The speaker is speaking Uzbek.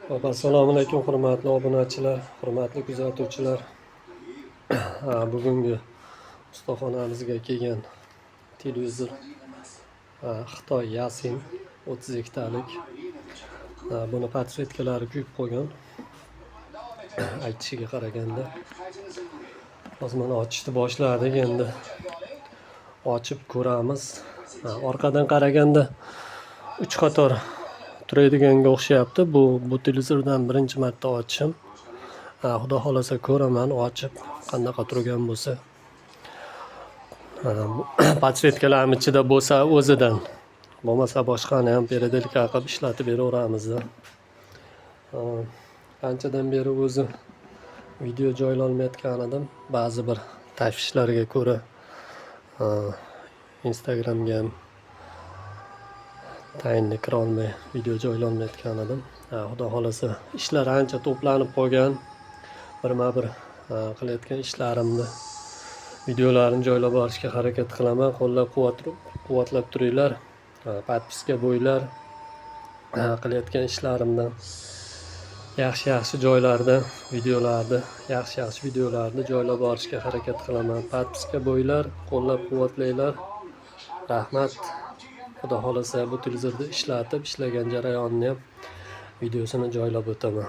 Assalomu alaykum hurmatli obunachilar, hurmatli kuzatuvchilar. Bugungi ustaxonamizga kelgan televizor Xitoy Yasin 32 talik. Buni podsvetkalari kuyib qo'ygan. Aytishiga qaraganda. Hozir mana ochishni boshladik, endi ochib ko'ramiz. Orqadan qaraganda 3 qator turadiganiga o'xshayapti. Bu televizordan birinchi marta ochishim. Xudo xolasa ko'raman ochib qanaqa turgan bo'lsa. Podsvetkalarning ichida bo'lsa o'zidan, bo'lmasa boshqani ham peredelka qilib ishlatib beraveramiz. Qanchadan beri o'zi video joylolmayotgan edim. Ba'zi bir tashvishlarga ko'ra Instagramga ham tayinli kira olmay video joylolmayotgan edim. Xudo xolasa ishlar ancha to'planib qolgan. Birma-bir qilayotgan ishlarimni videolarini joylab borishga harakat qilaman. Qo'llab-quvvatlab turinglar. Podpiska bo'ylar. Qilayotgan ishlarimdan yaxshi joylarda yaxshi videolarni joylab borishga harakat qilaman. Podpiska bo'ylar, qo'llab-quvvatlanglar. Rahmat. Xudo xolasa bu televizorda ishlagan jarayonni ham videosini joylab o'taman.